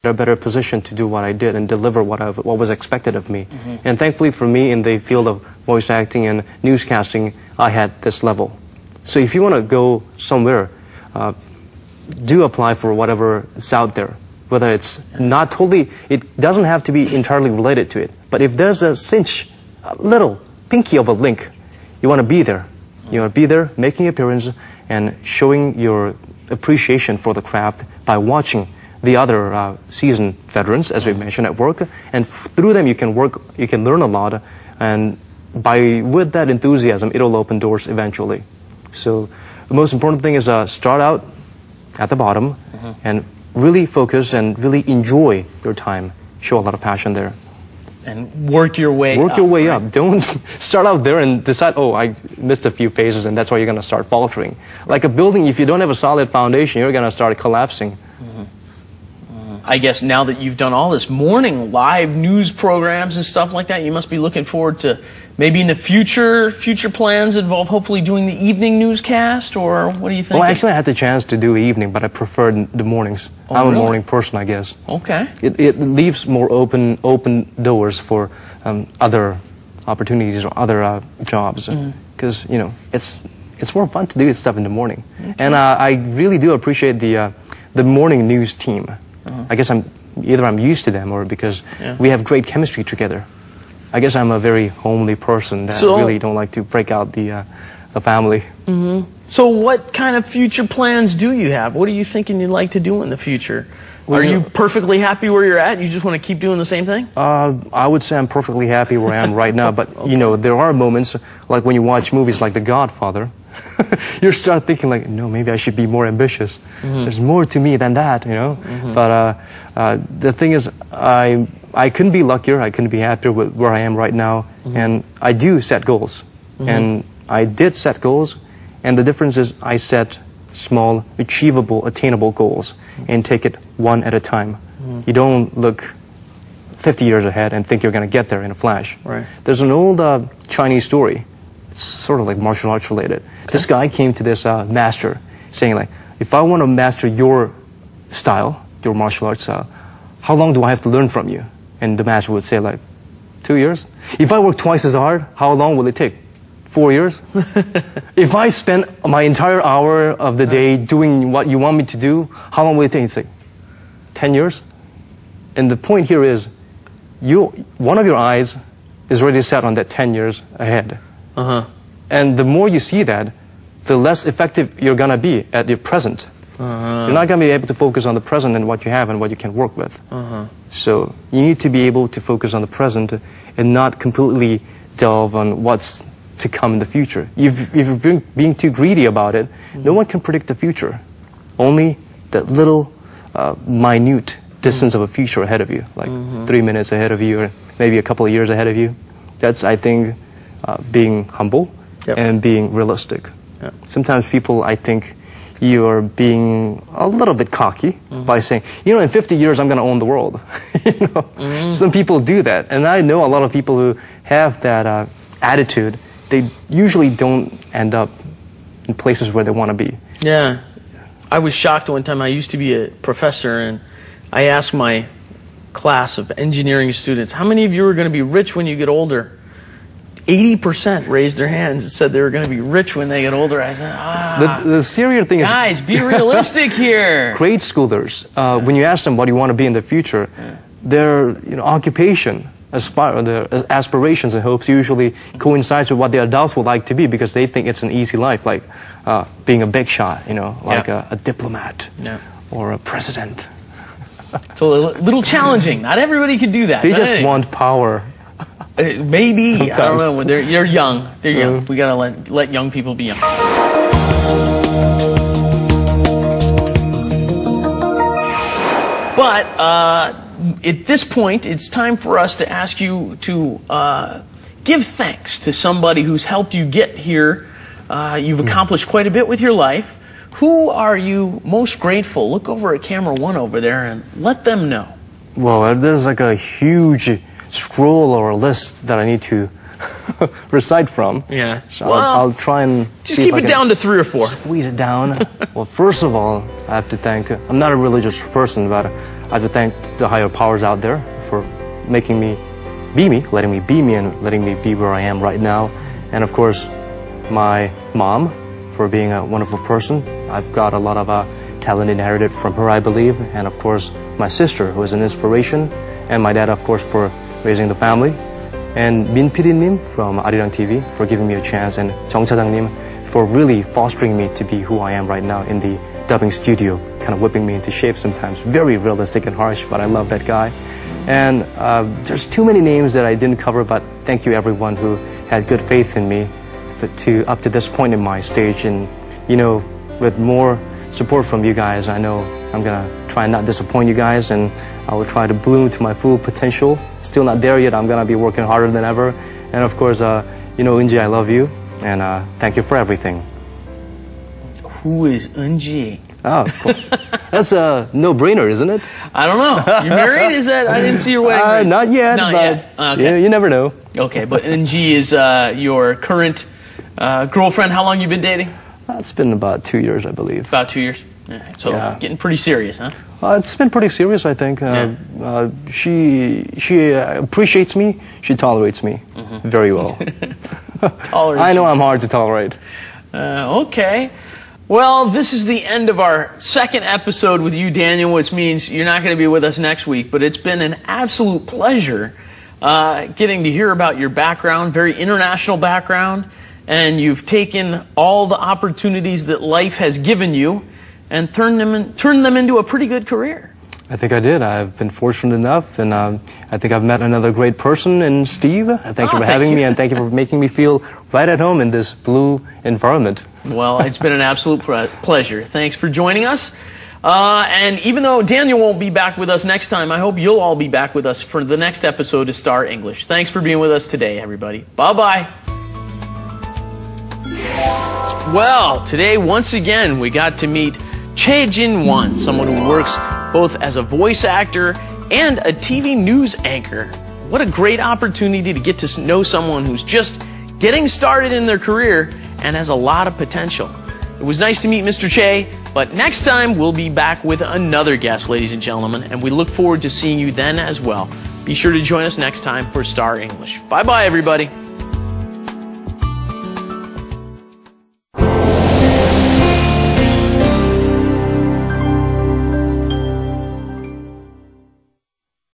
a better position to do what I did and deliver what was expected of me. And thankfully for me, in the field of voice acting and newscasting, I had this level. So if you want to go somewhere, do apply for whatever is out there. Whether it's not totally, it doesn't have to be entirely related to it. But if there's a cinch, a little pinky of a link, you want to be there. You want to be there, making appearance, and showing your appreciation for the craft by watching the other seasoned veterans, as we mentioned, at work. And through them, you can learn a lot. And with that enthusiasm, it'll open doors eventually. So the most important thing is start out at the bottom and really focus and really enjoy your time. Show a lot of passion there. And work your way up. Work your way up. Don't start out there and decide, oh, I missed a few phases, and that's why you're going to start faltering. Like a building, if you don't have a solid foundation, you're going to start collapsing. I guess now that you've done all this morning live news programs and stuff like that, you must be looking forward to maybe in the future plans involve hopefully doing the evening newscast, or what do you think? Well, actually I had the chance to do evening, but I preferred the mornings. Oh, I'm really? a morning person, I guess. Okay. It leaves more open doors for other opportunities or other jobs. Because, you know, it's more fun to do stuff in the morning. Okay. And I really do appreciate the morning news team. I guess I'm used to them, or because we have great chemistry together. I guess I'm a very homely person that really don't like to break out the family. So what kind of future plans do you have? What are you thinking you'd like to do in the future? Are you perfectly happy where you're at? You just want to keep doing the same thing? I would say I'm perfectly happy where I am right now, but you know, there are moments like when you watch movies like The Godfather, you start thinking like, no, maybe I should be more ambitious. There's more to me than that, you know. But the thing is, I couldn't be luckier. I couldn't be happier with where I am right now. And I do set goals, and I did set goals. And the difference is, I set small, achievable, attainable goals and take it one at a time. You don't look 50 years ahead and think you're going to get there in a flash. Right. There's an old Chinese story. It's sort of like martial arts related. Okay. This guy came to this master saying like, if I want to master your style, your martial arts style, how long do I have to learn from you? And the master would say like, 2 years. If I work twice as hard, how long will it take? 4 years? If I spend my entire hour of the day doing what you want me to do, how long will it take? It's like 10 years. And the point here is, one of your eyes is already set on that 10 years ahead. And the more you see that, the less effective you're going to be at your present. You're not going to be able to focus on the present and what you have and what you can work with. So you need to be able to focus on the present and not completely delve on what's to come in the future. If you're being too greedy about it, no one can predict the future. Only that little minute distance of a future ahead of you, like 3 minutes ahead of you, or maybe a couple of years ahead of you. That's, I think, being humble and being realistic. Sometimes people, I think, you're being a little bit cocky by saying, you know, in 50 years I'm going to own the world. You know? Some people do that, and I know a lot of people who have that attitude. They usually don't end up in places where they want to be. Yeah. I was shocked one time. I used to be a professor, and I asked my class of engineering students, how many of you are going to be rich when you get older? 80% raised their hands and said they were going to be rich when they get older. I said, The serious thing is... Guys, be realistic here. Grade schoolers, when you ask them what you want to be in the future, their occupation, their aspirations and hopes usually coincides with what the adults would like to be, because they think it's an easy life, like being a big shot, like a diplomat or a president. It's a little challenging. Not everybody can do that. They just want power. Maybe. Sometimes. I don't know. You're young. They're young. We got to let young people be young. But at this point, it's time for us to ask you to give thanks to somebody who's helped you get here. You've accomplished quite a bit with your life. Who are you most grateful? Look over at camera 1 over there and let them know. Well, there's like a huge scroll or a list that I need to recite from. Yeah. So well, I'll try and just keep it down to 3 or 4. Squeeze it down. Well, first of all, I have to thank, I'm not a religious person, but I have to thank the higher powers out there for making me be me, letting me be me, and letting me be where I am right now. And of course, my mom for being a wonderful person. I've got a lot of talent inherited from her, I believe. And of course, my sister, who is an inspiration. And my dad, of course, for raising the family. And Min PD님 from Arirang TV for giving me a chance. And Jung Cha-jang님 for really fostering me to be who I am right now in the dubbing studio, kind of whipping me into shape sometimes. Very realistic and harsh, but I love that guy. And there's too many names that I didn't cover, but thank you everyone who had good faith in me to up to this point in my stage. And, you know, with more support from you guys, I know I'm gonna try and not disappoint you guys, and I will try to bloom to my full potential. Still not there yet. I'm gonna be working harder than ever. And of course, you know, Eunji, I love you, and thank you for everything. Who is Eunji? Oh, cool. That's a no-brainer, isn't it? I don't know. You married? Is that? I didn't see your wedding ring. Not yet. Not but yet. Okay. You never know. Okay, but Eunji is your current girlfriend. How long you been dating? It's been about 2 years, I believe. About 2 years. All right, so getting pretty serious, huh? It's been pretty serious, I think. She appreciates me. She tolerates me very well. I know I'm hard to tolerate. Okay. Well, this is the end of our second episode with you, Daniel, which means you're not going to be with us next week, but it's been an absolute pleasure getting to hear about your background, very international background, and you've taken all the opportunities that life has given you and turned them into a pretty good career. I think I did. I've been fortunate enough, and I think I've met another great person in Steve. Thank you for having me, and thank you for making me feel right at home in this blue environment. Well, it's been an absolute pleasure. Thanks for joining us. And even though Daniel won't be back with us next time, I hope you'll all be back with us for the next episode of Star English. Thanks for being with us today, everybody. Bye-bye. Well, today, once again, we got to meet Chae Jin-won, someone who works both as a voice actor and a TV news anchor. What a great opportunity to get to know someone who's just getting started in their career and has a lot of potential. It was nice to meet Mr. Chae, but next time we'll be back with another guest, ladies and gentlemen, and we look forward to seeing you then as well. Be sure to join us next time for Star English. Bye-bye, everybody.